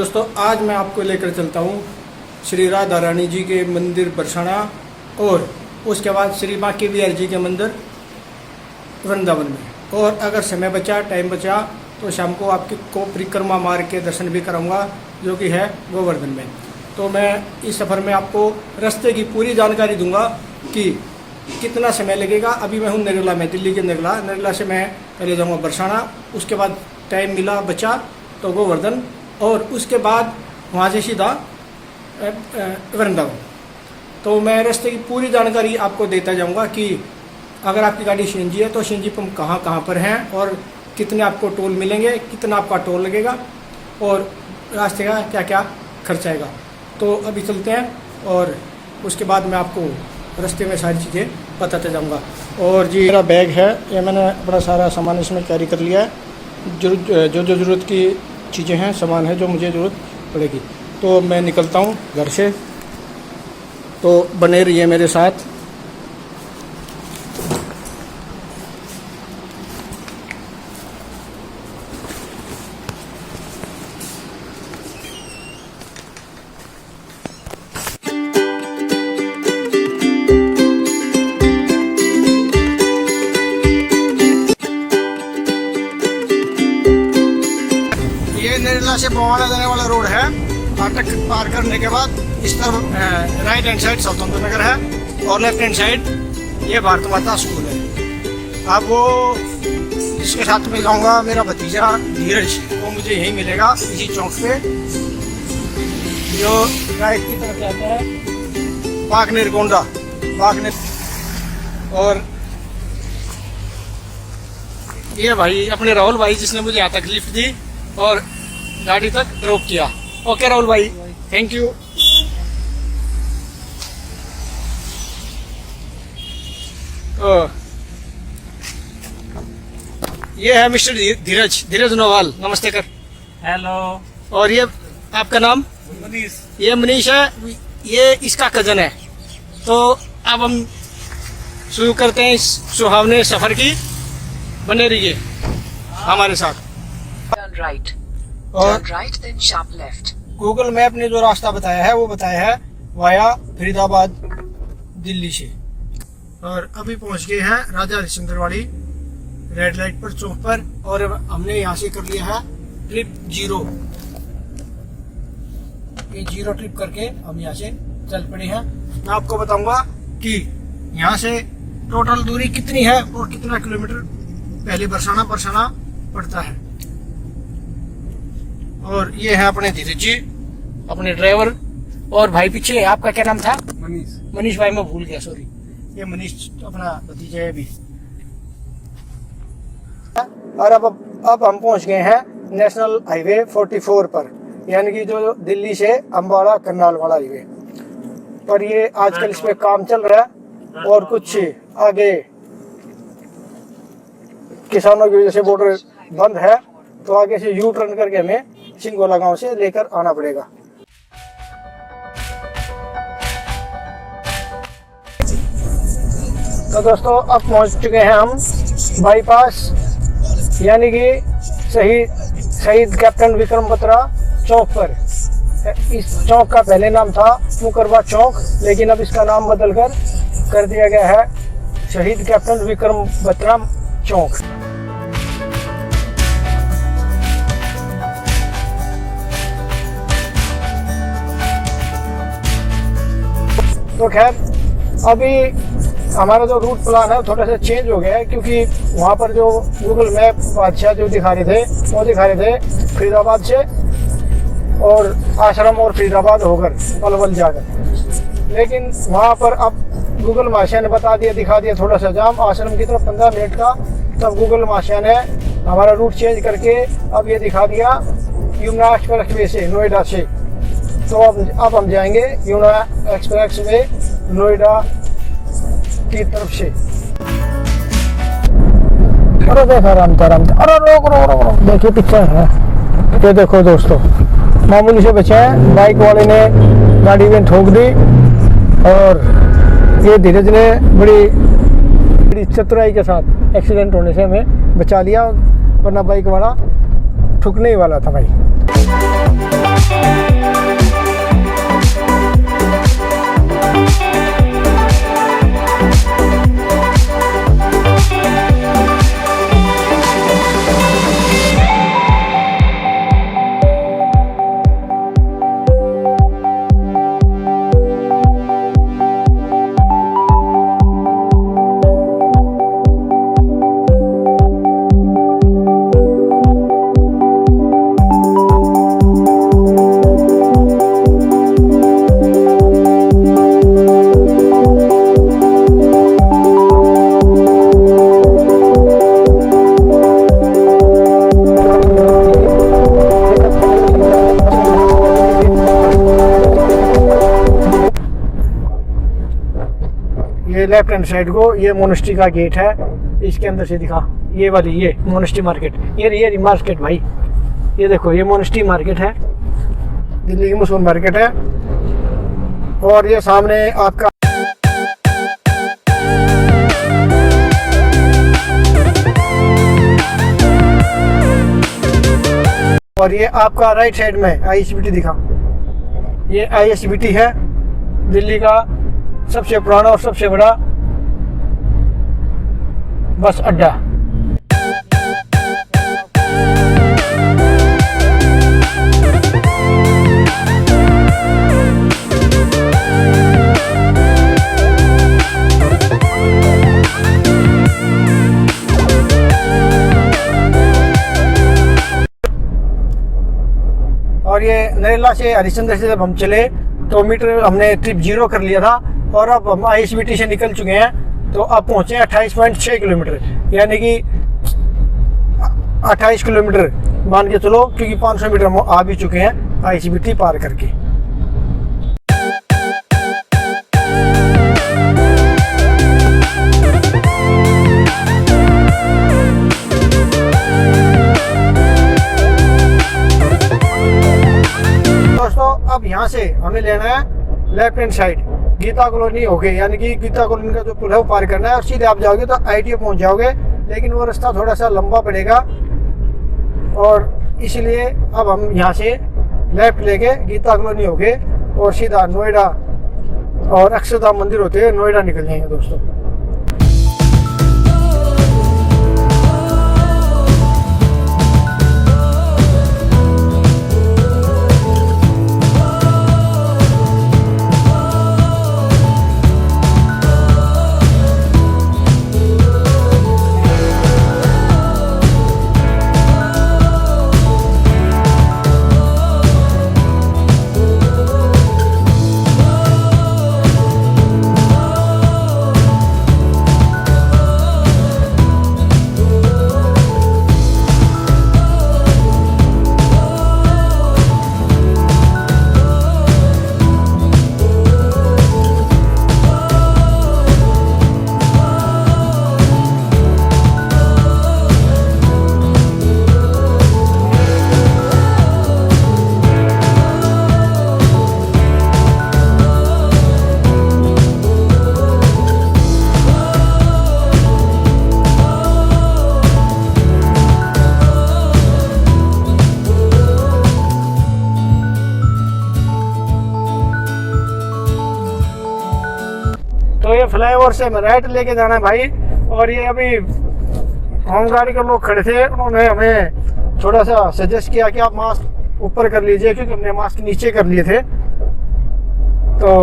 दोस्तों, आज मैं आपको लेकर चलता हूँ श्री राधा रानी जी के मंदिर बरसाना और उसके बाद श्री बांके बिहारी जी के मंदिर वृंदावन में। और अगर समय बचा, टाइम बचा तो शाम को आपकी को परिक्रमा मार्ग के दर्शन भी कराऊंगा जो कि है गोवर्धन में। तो मैं इस सफ़र में आपको रास्ते की पूरी जानकारी दूंगा कि कितना समय लगेगा। अभी मैं हूँ नरेला में, दिल्ली के नरेला से मैं पहले जाऊँगा बरसाना, उसके बाद टाइम मिला बचा तो गोवर्धन और उसके बाद वहाँ से सीधा वृंदावन। तो मैं रास्ते की पूरी जानकारी आपको देता जाऊँगा कि अगर आपकी गाड़ी सीएनजी है तो सीएनजी पंप कहाँ पर हैं और कितने आपको टोल मिलेंगे, कितना आपका टोल लगेगा और रास्ते का क्या क्या खर्चा आएगा। तो अभी चलते हैं और उसके बाद मैं आपको रास्ते में सारी चीज़ें बताते जाऊँगा। और जी मेरा बैग है, ये मैंने अपना सारा सामान इसमें कैरी कर लिया है। जो ज़रूरत की चीज़ें हैं, सामान है जो मुझे ज़रूरत पड़ेगी। तो मैं निकलता हूँ घर से, तो बने रहिए मेरे साथ। नरेला से बवाना जाने वाला रोड है। फाटक पार करने के बाद इस तरफ राइट हैंड साइड स्वतंत्र नगर है और लेफ्ट हैंड साइड ये भारत माता स्कूल है। अब वो जिसके साथ में जाऊंगा मेरा भतीजा धीरज, वो मुझे यहीं मिलेगा इसी चौक पे जो राइट की तरफ जाता है बागनेर गोंडा बागनेर। और ये भाई अपने राहुल भाई जिसने मुझे यहाँ तक लिफ्ट दी और गाड़ी तक ड्रॉप किया। ओके राहुल भाई, थैंक यू। तो ये है मिस्टर धीरज नोवाल, नमस्ते कर। हेलो। और ये आपका नाम? मनीष। ये मनीष है, ये इसका कजन है। तो अब हम शुरू करते हैं इस सुहावने सफर की। बने रहिए हमारे साथ। राइट और right then sharp left. Google map ने जो रास्ता बताया है वो बताया है वाया फरीदाबाद दिल्ली से। और अभी पहुंच गए हैं राजा हरिश्चंद्रवाड़ी रेड लाइट पर चौक पर। और हमने यहाँ से कर लिया है ट्रिप 0। ये 0 ट्रिप करके हम यहाँ से चल पड़े हैं। मैं आपको बताऊंगा कि यहाँ से टोटल दूरी कितनी है और कितना किलोमीटर पहले बरसाना पड़ता है। और ये है अपने धीरज जी, अपने ड्राइवर। और भाई पीछे आपका क्या नाम था? मनीष भाई, मैं भूल गया, सॉरी। ये मनीष अपना भतीजा है भी। और अब हम पहुंच गए हैं नेशनल हाईवे 44 पर, यानी कि जो दिल्ली से अम्बाला करनाल वाला हाईवे पर। ये आजकल इस पे काम चल रहा है और कुछ आगे किसानों की वजह से बॉर्डर बंद है, तो आगे से यू टर्न करके हमें सिंगोला गांव से लेकर आना पड़ेगा। तो दोस्तों, अब पहुंच चुके हैं हम बाईपास, यानी कि शहीद कैप्टन विक्रम बत्रा चौक पर। इस चौक का पहले नाम था मुकरबा चौक, लेकिन अब इसका नाम बदलकर कर दिया गया है शहीद कैप्टन विक्रम बत्रा चौक। तो खैर, अभी हमारा जो रूट प्लान है थोड़ा सा चेंज हो गया है, क्योंकि वहाँ पर जो गूगल मैप बादशाह जो दिखा रहे थे फरीदाबाद से और आश्रम और फरीदाबाद होकर पलवल जाकर। लेकिन वहाँ पर अब गूगल बादशाह ने दिखा दिया थोड़ा सा जाम आश्रम की तरफ 15 मिनट का। तब गूगल बादशाह ने हमारा रूट चेंज करके अब ये दिखा दिया यमुना एक्सप्रेस वे से, नोएडा से। तो अब हम जाएंगे यमुना एक्सप्रेस वे नोएडा की तरफ से। अरे देखो अरे रोक देखिए पीछे है। ये देखो दोस्तों, मामूली से बचे हैं, बाइक वाले ने गाड़ी में ठोक दी और ये धीरज ने बड़ी चतुराई के साथ एक्सीडेंट होने से हमें बचा लिया, वरना बाइक वाला ठुकने ही वाला था भाई। ये लेफ्ट हैंड साइड को ये मोनेस्ट्री का गेट है, इसके अंदर से दिखा, ये वाली ये मोनेस्ट्री मार्केट, ये मार्केट भाई, ये देखो ये मोनेस्ट्री मार्केट है, दिल्ली की मशहूर मार्केट है। और ये सामने आपका और ये आपका राइट साइड में ISBT दिखा, ये ISBT है, दिल्ली का सबसे पुराना और सबसे बड़ा बस अड्डा। और ये नरेला से हरिश्चंद्र से जब हम चले तो मीटर हमने ट्रिप 0 कर लिया था और अब हम ISBT से निकल चुके हैं, तो अब पहुंचे 28.6 किलोमीटर, यानी कि 28 किलोमीटर मान के चलो, क्योंकि 500 मीटर हम आ भी चुके हैं ISBT पार करके। दोस्तों अब यहाँ से हमें लेना है left hand side, Geeta colony हो गई, यानी कि गीता कॉलोनी का जो पुल है वो पार करना है और सीधे आप जाओगे तो ITO पहुंच जाओगे, लेकिन वो रास्ता थोड़ा सा लंबा पड़ेगा और इसलिए अब हम यहाँ से लेफ्ट लेके गीता कॉलोनी हो गए और सीधा नोएडा और अक्षरधाम मंदिर होते हुए नोएडा निकल जाएंगे दोस्तों। तो ये फ्लाईओवर से हमें राइट लेके जाना है भाई। और ये अभी होम गाड़ी के लोग खड़े थे, उन्होंने हमें थोड़ा सा सजेस्ट किया कि आप मास्क ऊपर कर लीजिए, क्योंकि हमने मास्क नीचे कर लिए थे। तो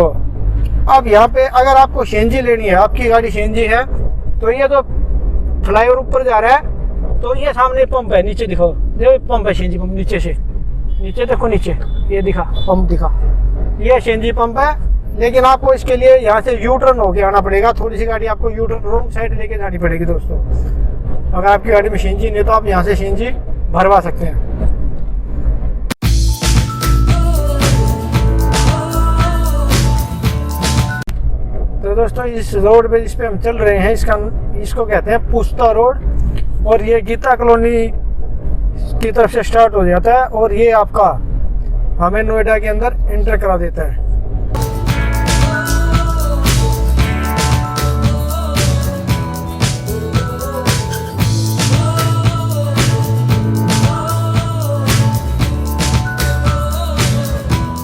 अब यहाँ पे अगर आपको सीएनजी लेनी है, आपकी गाड़ी सीएनजी है, तो ये तो फ्लाईओवर ऊपर जा रहा है, तो ये सामने पंप है, नीचे दिखाओ, देखो पंप है सीएनजी पंप, नीचे से नीचे देखो, नीचे ये दिखा पंप दिखा, ये सीएनजी पंप है। लेकिन आपको इसके लिए यहाँ से यू टर्न होके आना पड़ेगा, थोड़ी सी गाड़ी आपको यू टर्न रोंग साइड लेके जानी पड़ेगी दोस्तों। अगर आपकी गाड़ी में सीएनजी नहीं तो आप यहाँ से सीएनजी भरवा सकते हैं। तो दोस्तों इस रोड पे जिस पे हम चल रहे हैं इसको कहते हैं पुस्ता रोड, और ये गीता कॉलोनी की तरफ से स्टार्ट हो जाता है और ये आपका हमें नोएडा के अंदर एंटर करा देता है।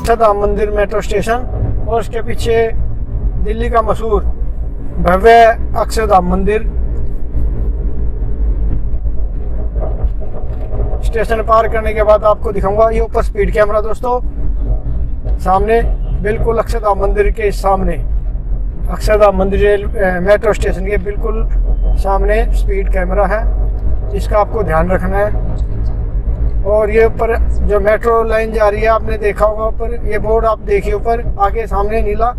अक्षरधाम मंदिर मेट्रो स्टेशन और उसके पीछे दिल्ली का मशहूर भव्य अक्षरधाम मंदिर। स्टेशन पार करने के बाद आपको दिखाऊंगा ये ऊपर स्पीड कैमरा दोस्तों, सामने बिल्कुल अक्षरधाम मंदिर के सामने, अक्षरधाम मंदिर मेट्रो स्टेशन के बिल्कुल सामने स्पीड कैमरा है, इसका आपको ध्यान रखना है। और ये ऊपर जो मेट्रो लाइन जा रही है आपने देखा होगा, ऊपर ये बोर्ड आप देखिए ऊपर आगे सामने नीला,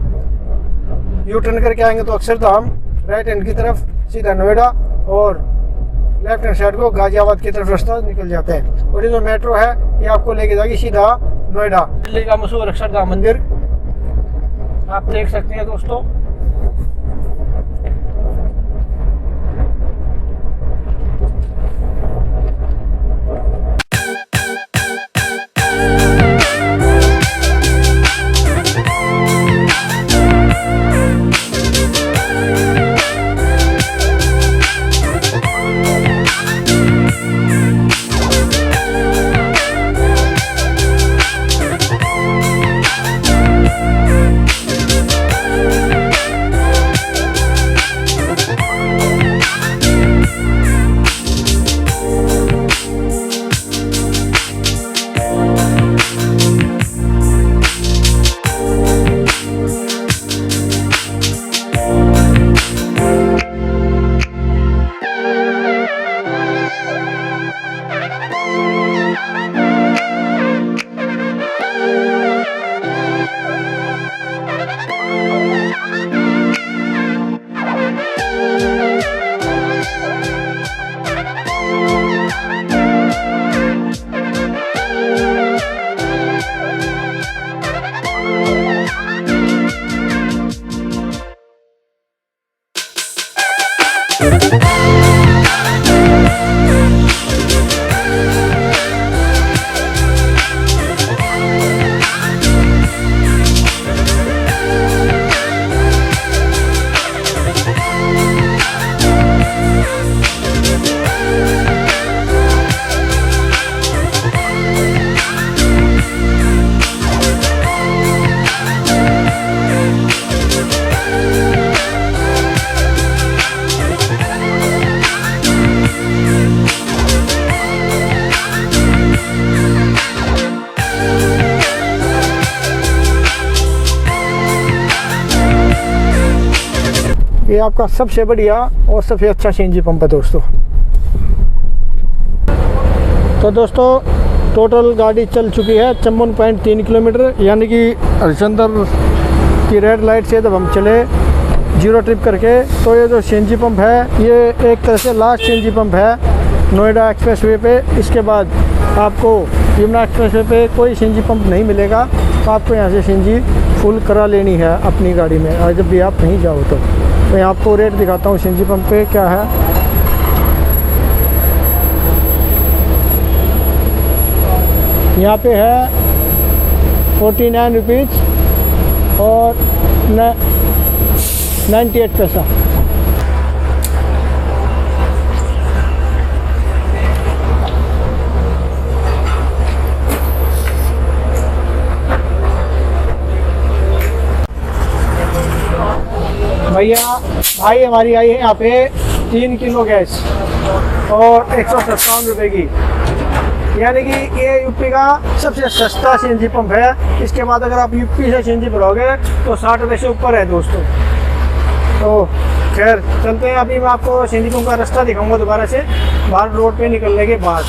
यू टर्न करके आएंगे तो अक्षरधाम, राइट हैंड की तरफ सीधा नोएडा और लेफ्ट हैंड साइड को गाजियाबाद की तरफ रास्ता निकल जाता है। और ये जो मेट्रो है ये आपको लेके जाएगी सीधा नोएडा। दिल्ली का मशहूर अक्षरधाम मंदिर आप देख सकते हैं दोस्तों। ये आपका सबसे बढ़िया और सबसे अच्छा सीएनजी पंप है दोस्तों। तो दोस्तों टोटल गाड़ी चल चुकी है 54.3 किलोमीटर, यानी कि हरिश्चंद्र की रेड लाइट से जब हम चले जीरो ट्रिप करके, तो ये जो सीएनजी पंप है ये एक तरह से लास्ट सीएनजी पंप है नोएडा एक्सप्रेसवे पे। इसके बाद आपको यमुना एक्सप्रेसवे पे कोई सीएनजी पंप नहीं मिलेगा, तो आपको यहाँ से सीएनजी फुल करा लेनी है अपनी गाड़ी में, और जब भी आप कहीं जाओ तो मैं आपको रेट दिखाता हूँ सीएनजी पंप पे क्या है। यहाँ पे है 49 रुपीज़ और 98 पैसा। भैया भाई हमारी आई है यहाँ पे 3 किलो गैस और 157 रुपये की, यानी कि ये यूपी का सबसे सस्ता सीएनजी पंप है। इसके बाद अगर आप यूपी से सीएनजी भरोगे तो 60 रुपये से ऊपर है दोस्तों। तो खैर चलते हैं, अभी मैं आपको सीएनजी पंप का रास्ता दिखाऊंगा दोबारा से बाहर रोड पे निकलने के बाद।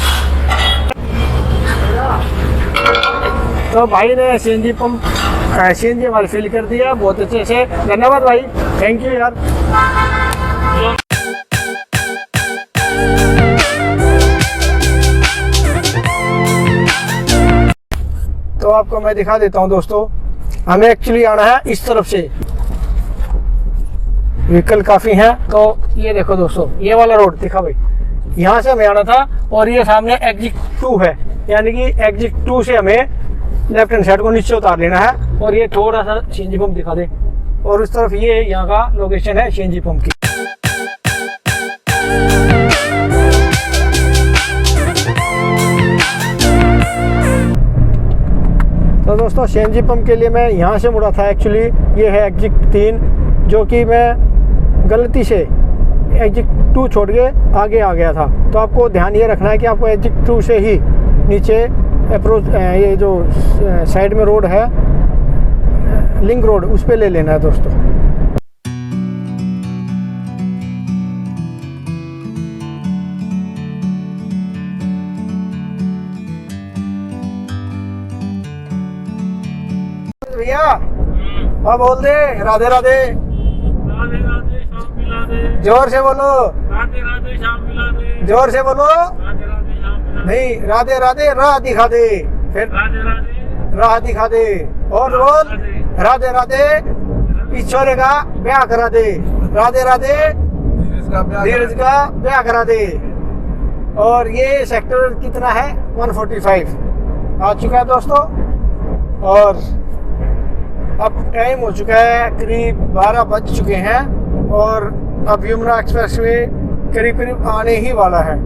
तो भाई ने सीएनजी पंप सीएनजी हमारी फिल कर दिया बहुत अच्छे से, धन्यवाद भाई, थैंक यू यार। तो आपको मैं दिखा देता हूं दोस्तों, हमें एक्चुअली आना है इस तरफ से, व्हीकल काफ़ी हैं। तो ये देखो दोस्तों, ये वाला रोड दिखा भाई, यहाँ से हमें आना था और ये सामने एग्जिट 2 है, यानी कि एग्जिट 2 से हमें लेफ्ट हैंड साइड को नीचे उतार लेना है। और ये थोड़ा सा सीएनजी पंप दिखा दे, और उस तरफ ये यहाँ का लोकेशन है सीएनजी पंप की। तो दोस्तों सीएनजी पंप के लिए मैं यहाँ से मुड़ा था एक्चुअली। ये है एग्जिट 3, जो कि मैं गलती से एग्जिट 2 छोड़ के आगे आ गया था। तो आपको ध्यान ये रखना है कि आपको एग्जिट 2 से ही नीचे अप्रोच, ये जो साइड में रोड है लिंक रोड, उस पर ले लेना है दोस्तों। भैया अब बोल दे राधे राधे। राधे राधे शाम मिला दे। जोर से बोलो। राधे राधे शाम मिला दे। जोर से बोलो। राधे राधे शाम मिला दे। नहीं, राधे राधे राह दिखा दे। फिर राधे राधे राह दिखा दे। और बोल राधे राधे इस छोरे का ब्याह करा दे। राधे राधे धीरज का ब्याह करा दे। और ये सेक्टर कितना है? 145 आ चुका है दोस्तों। और अब टाइम हो चुका है, करीब 12 बज चुके हैं और अब यमुना एक्सप्रेस वे करीब करीब आने ही वाला है।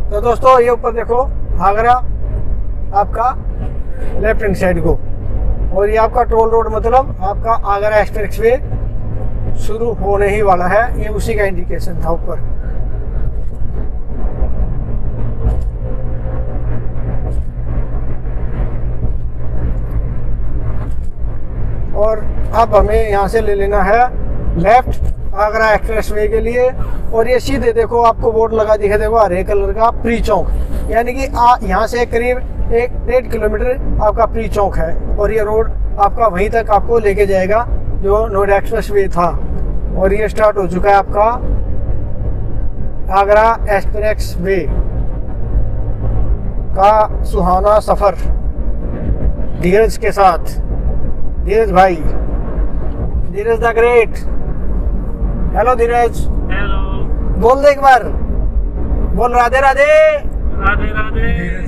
तो दोस्तों ये ऊपर देखो आगरा आपका लेफ्ट हैंड साइड को, और ये आपका टोल रोड, मतलब आपका आगरा एक्सप्रेस वे शुरू होने ही वाला है। ये उसी का इंडिकेशन था ऊपर। और अब हमें यहाँ से ले लेना है लेफ्ट आगरा एक्सप्रेस वे के लिए। और ये सीधे देखो आपको बोर्ड लगा दिखा, देखो हरे कलर का प्री चौक, यानी कि यहाँ से करीब 1.5 किलोमीटर आपका प्री चौक है। और ये रोड आपका वहीं तक आपको लेके जाएगा जो नोएडा एक्सप्रेस वे था। और ये स्टार्ट हो चुका है आपका आगरा एक्सप्रेस वे का सुहाना सफर धीरज के साथ। धीरज भाई, Dheeraj the great. Hello Dheeraj, hello. बोल दे एक बार, बोल राधे राधे। राधे राधे।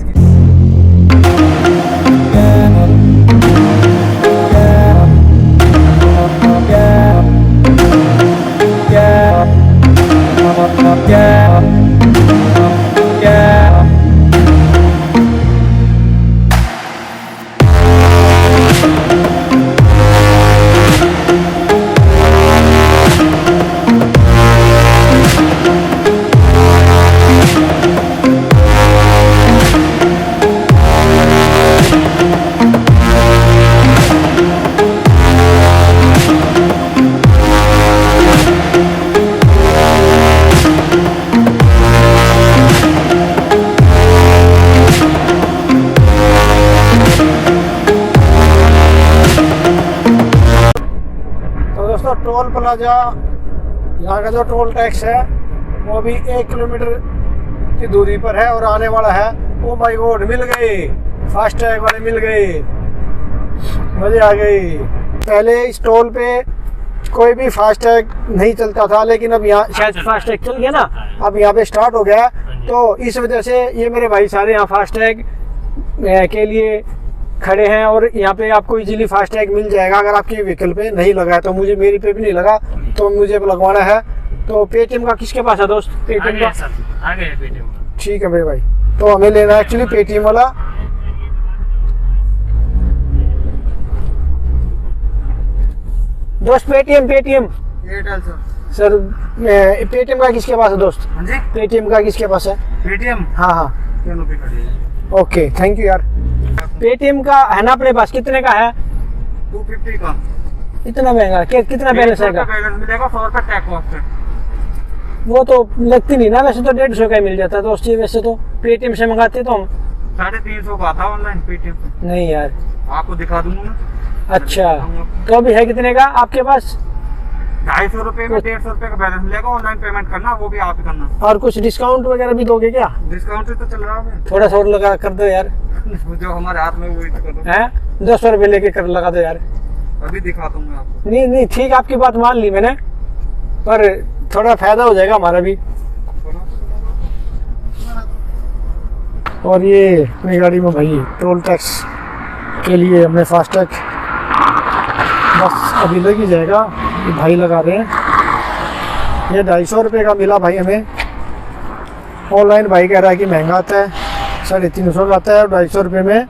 टोल प्लाजा, यहाँ का जो टोल टैक्स है वो भी 1 किलोमीटर की दूरी पर है और आने वाला है। ओ माय गॉड, मिल गए, फास्टैग वाले मिल गए, मजे आ गई। पहले इस टोल पे कोई भी फास्टैग नहीं चलता था, लेकिन अब यहाँ शायद फास्टैग चल गया ना, अब यहाँ पे स्टार्ट हो गया। तो इस वजह से ये मेरे भाई सारे यहाँ फास्टैग के लिए खड़े हैं और यहाँ पे आपको इजीली फास्टैग मिल जाएगा। अगर आपके व्हीकल पे नहीं लगा है, तो मुझे मेरी पे भी नहीं लगा, तो मुझे लगवाना है। तो पेटीएम का किसके पास है दोस्त? पेटीएम का आगे है पेटीएम। ठीक है मेरे भाई, तो हमें लेना है एक्चुअली पेटीएम वाला। दोस्त पेटीएम एयरटेल सर, पेटीएम का किसके पास है दोस्त? हाँ जी, पेटीएम का किसके पास है? पेटीएम। हाँ, दोनों पे खड़ी है। ओके, थैंक यू यार। पेटीएम का है ना अपने पास? कितने का है? 250 का। इतना महंगा? कितना बैलेंस है? बैलेंस मिलेगा 100 रुपये टैक्स वास्ते। वो तो लगती नहीं ना, वैसे तो 150 का ही मिल जाता दोस्त जी। वैसे तो पेटीएम से मंगाते तो हम 350 का था ऑनलाइन पेटीएम। नहीं यार। आपको दिखा दूंगा मैं। अच्छा, तो अभी है कितने का आपके पास? 250 रुपए में 150 रुपए का बैलेंस मिलेगा, ऑनलाइन पेमेंट करना, वो भी आप ही करना। और कुछ डिस्काउंट वगैरह भी दोगे क्या? डिस्काउंट तो चल रहा है। थोड़ा सा और लगा कर दो यार। जो हमारे हाथ में वही तो कर दो। हैं 200 रुपये लेके कर लगा दो यार। अभी दिखा दूंगा आपको। नहीं नहीं ठीक, आपकी बात मान ली मैंने, पर थोड़ा फायदा हो जाएगा हमारा भी। और ये अपनी गाड़ी में भाई टोल टैक्स के लिए हमने फास्टैग बस अभी लग ही जाएगा। ये भाई लगा रहे हैं। ये 250 रुपये का मिला भाई हमें। ऑनलाइन भाई कह रहा है कि महंगा आता है, 350 का आता है। और 250 रुपये में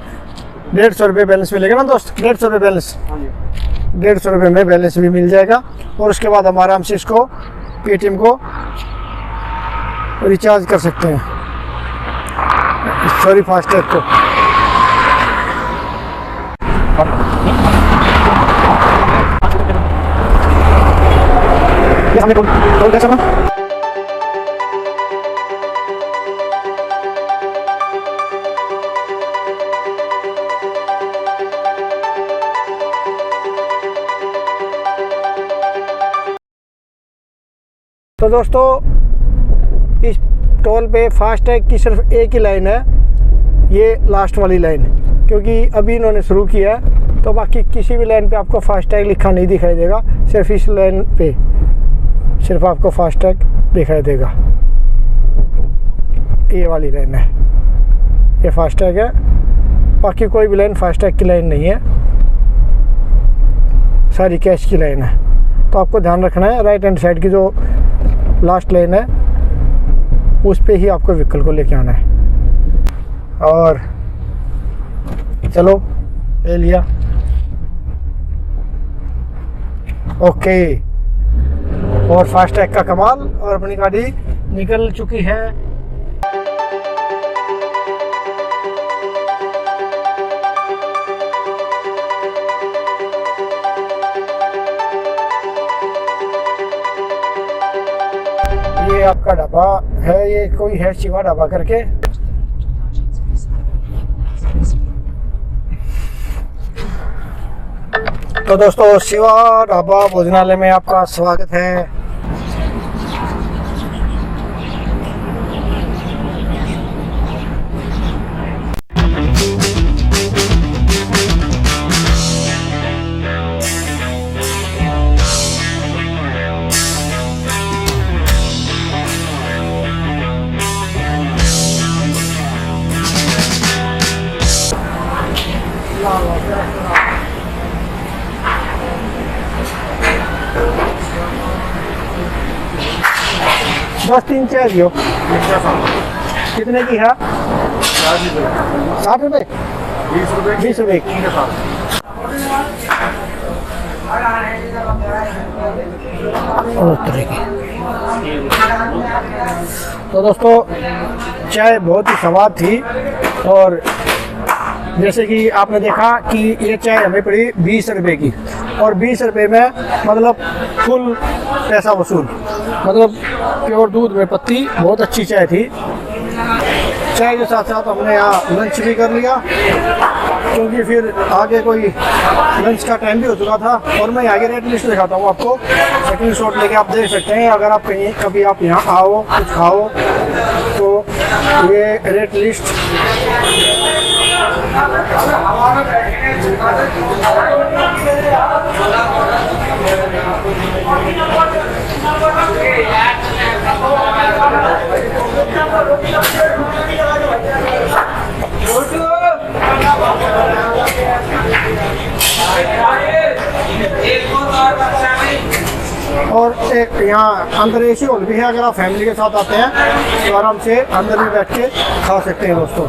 150 रुपये बैलेंस मिलेगा ना दोस्त? 150 रुपये बैलेंस, 150 रुपये में बैलेंस भी मिल जाएगा। और उसके बाद हम आराम से इसको पेटीएम को रिचार्ज कर सकते हैं, सॉरी फास्टैग को। हमने टोल टैक्स ना तो दोस्तों, इस टोल पे फास्टैग की सिर्फ एक ही लाइन है, ये लास्ट वाली लाइन, क्योंकि अभी इन्होंने शुरू किया है। तो बाकी किसी भी लाइन पे आपको फास्टैग लिखा नहीं दिखाई देगा, सिर्फ इस लाइन पे सिर्फ आपको फास्टैग दिखाई देगा। ये वाली लाइन है, ये फास्टैग है। बाकी कोई भी लाइन फास्टैग की लाइन नहीं है, सारी कैश की लाइन है। तो आपको ध्यान रखना है, राइट हैंड साइड की जो लास्ट लाइन है उस पे ही आपको व्हीकल को लेके आना है। और चलो ले लिया, ओके। और फास्टैग का कमाल, और अपनी गाड़ी निकल चुकी है। ये आपका ढाबा है, ये कोई है शिवा ढाबा करके। तो दोस्तों, शिवा ढाबा भोजनालय में आपका स्वागत है। बस 3 चाय दियो। कितने की है? 60 रुपये, 20 रुपये की। तो दोस्तों, चाय बहुत ही स्वाद थी। और जैसे कि आपने देखा कि ये चाय हमें पड़ी 20 रुपये की, और 20 रुपये में मतलब फुल पैसा वसूल, मतलब प्योर दूध में पत्ती। बहुत अच्छी चाय थी। चाय के साथ साथ हमने यहाँ लंच भी कर लिया, क्योंकि फिर आगे कोई लंच का टाइम भी हो चुका था। और मैं आगे रेट लिस्ट दिखाता हूँ आपको, सेकंड शॉट लेके आप देख सकते हैं। अगर आप कहीं कभी आप यहाँ आओ कुछ खाओ तो ये रेट लिस्ट और एक यहाँ अंदर एसी हॉल भी है। अगर आप फैमिली के साथ आते हैं तो आराम से अंदर में बैठ के खा सकते हैं दोस्तों।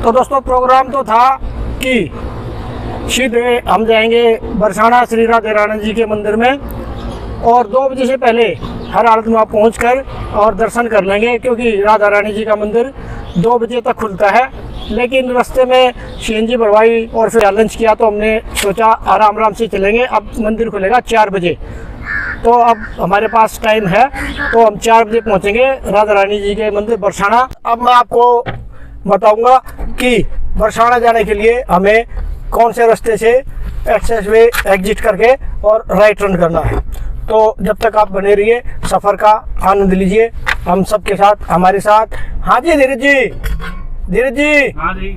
तो तो दोस्तों प्रोग्राम तो था कि सीधे हम जाएंगे बरसाना श्री राधे रानी जी के मंदिर में, और 2 बजे से पहले हर हालत में आप पहुँच कर और दर्शन कर लेंगे, क्योंकि राधा रानी जी का मंदिर 2 बजे तक खुलता है। लेकिन रास्ते में CNG भरवाई और फिर लंच किया तो हमने सोचा आराम से चलेंगे, अब मंदिर खुलेगा 4 बजे। तो अब हमारे पास टाइम है, तो हम 4 बजे पहुंचेंगे राधा रानी जी के मंदिर बरसाना। अब मैं आपको बताऊंगा कि बरसाना जाने के लिए हमें कौन से रास्ते से एक्सेस वे एग्जिट करके और राइट टर्न करना है। तो जब तक आप बने रहिए, सफ़र का आनंद लीजिए हम सबके साथ, हमारे साथ। हाँ जी धीरज जी। हाँ जी।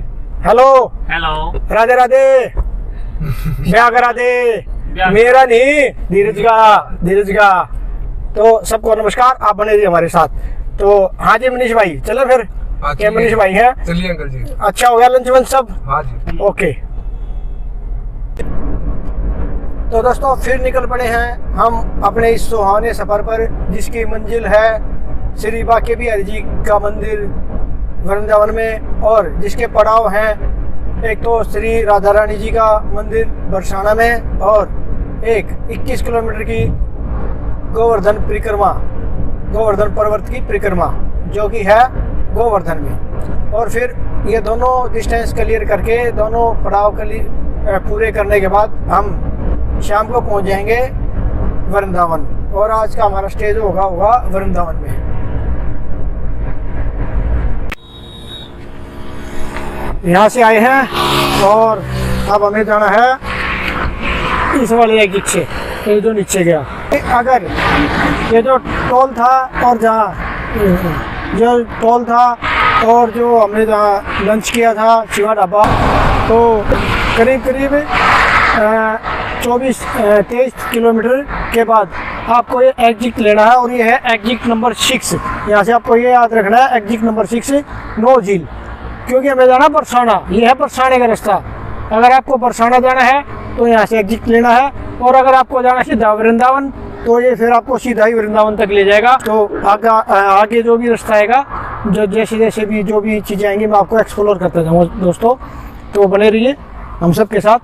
Hello hello. राधे राधे। ब्याह करा दे, मेरा नहीं धीरज का। तो सबको नमस्कार, आप बने रहिए हमारे साथ। तो हाँ जी मनीष भाई, चलो फिर। क्या मनीष भाई हैं? चलिए अंकल जी। अच्छा हो गया लंच वंच सब? हाँ जी। ओके। तो दोस्तों फिर निकल पड़े हैं हम अपने इस सुहाने सफर पर, जिसकी मंजिल है श्री बांके बिहारी जी का मंदिर वृंदावन में, और जिसके पड़ाव हैं एक तो श्री राधा रानी जी का मंदिर बरसाना में, और एक 21 किलोमीटर की गोवर्धन पर्वत की परिक्रमा जो कि है गोवर्धन में। और फिर ये दोनों डिस्टेंस क्लियर करके, दोनों पड़ाव पूरे करने के बाद हम शाम को पहुंच जाएंगे वृंदावन, और आज का हमारा स्टेज होगा वृंदावन में। यहाँ से आए हैं और अब हमें जाना है इस वाले एग्जिट से, ये जो नीचे गया। अगर ये जो टोल था और जो हमने जहाँ लंच किया था शिवा ढाबा, तो करीब 23 किलोमीटर के बाद आपको ये एग्जिट लेना है, और ये है एग्जिट नंबर 6। यहाँ से आपको ये याद रखना है, एग्जिट नंबर 6 नो झील, क्योंकि हमें जाना बरसाना, ये है बरसाने का रास्ता। अगर आपको बरसाना जाना है तो यहाँ से एग्जिट लेना है, और अगर आपको जाना सीधा वृंदावन तो ये फिर आपको सीधा ही वृंदावन तक ले जाएगा। तो आगे जो भी रास्ता आएगा, जो जैसे भी जो भी चीज़ें आएंगी, मैं आपको एक्सप्लोर करता जाऊँगा दोस्तों। तो बने रहिए हम सब के साथ।